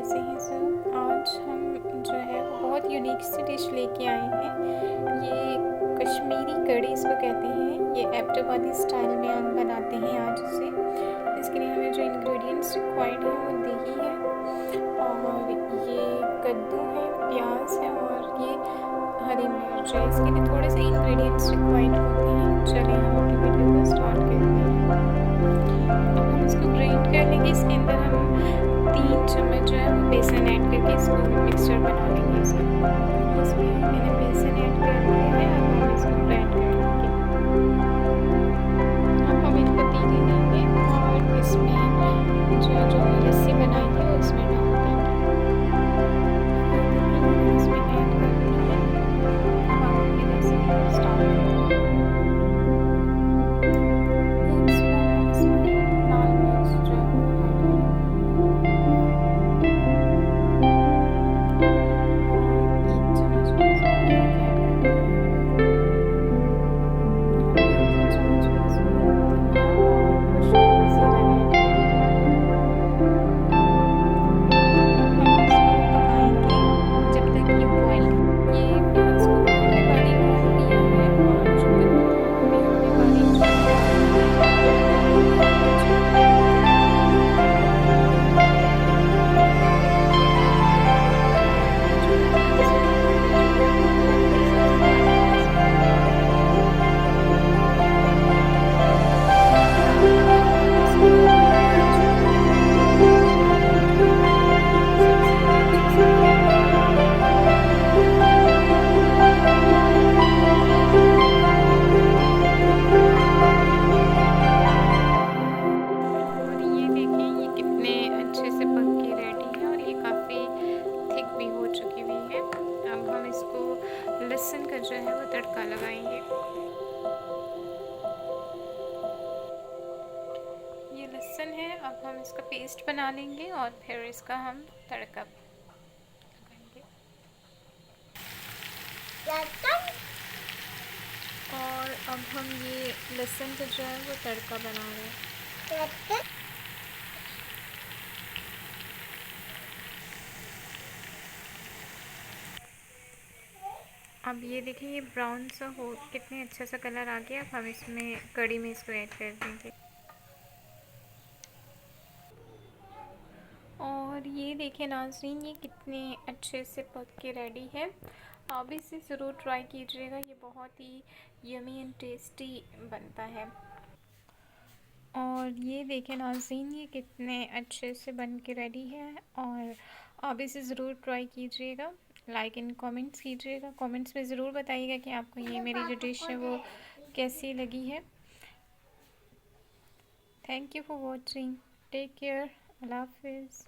कैसे हैं सब। आज हम जो है वो बहुत यूनिक सी डिश लेके आए हैं। ये कश्मीरी कढ़ी इसको कहते हैं। ये हैदराबादी स्टाइल में हम बनाते हैं आज इसे। इसके लिए हमें जो इंग्रेडिएंट्स रिक्वायर्ड हैं वो दही है और ये कद्दू है, प्याज है और ये हरी मिर्च है। इसके लिए थोड़े से इंग्रेडिएंट्स रिक्वायर्ड होते हैं। चलिए हम अपनी वीडियो को स्टार्ट करते हैं। अब हम इसको ग्राइंड कर लेंगे। इसके अंदर हम 3 चम्मच जो है वो बेसन ऐड करके इसको मिक्सचर बना लेंगे। इसमें मैंने बेसन ऐड कर दिया है। अब हम इसको ग्राइंड कर लेंगे। अब हम इनको धीरे देंगे और इसमें जो लस्सी बनाई थी वो इसमें डाल देंगे। इसमें ऐड कर दी है। अब हम अपनी रेसिपी को स्टार्ट करते हैं। लाल मिर्च जो भी हो चुकी हुई है। अब हम इसको लहसुन का जो है वो तड़का लगाएंगे। ये लहसुन है। अब हम इसका पेस्ट बना लेंगे और फिर इसका हम तड़का लगाएंगे। और अब हम ये लहसुन का जो है वो तड़का बना रहे हैं। अब ये देखिए ये ब्राउन सा हो कितने अच्छा सा कलर आ गया। अब हम इसमें कढ़ी में इसको ऐड कर देंगे। और ये देखें नाज़रीन, ये कितने अच्छे से पक के रेडी है। आप इसे ज़रूर ट्राई कीजिएगा। ये बहुत ही यमी एंड टेस्टी बनता है। और ये देखें नाज़रीन, ये कितने अच्छे से बन के रेडी है। और आप इसे ज़रूर ट्राई कीजिएगा। लाइक एंड कमेंट्स कीजिएगा। कमेंट्स में ज़रूर बताइएगा कि आपको ये मेरी जो डिश है वो कैसी लगी है। Thank you for watching. Take care. अल्लाह हाफिज़।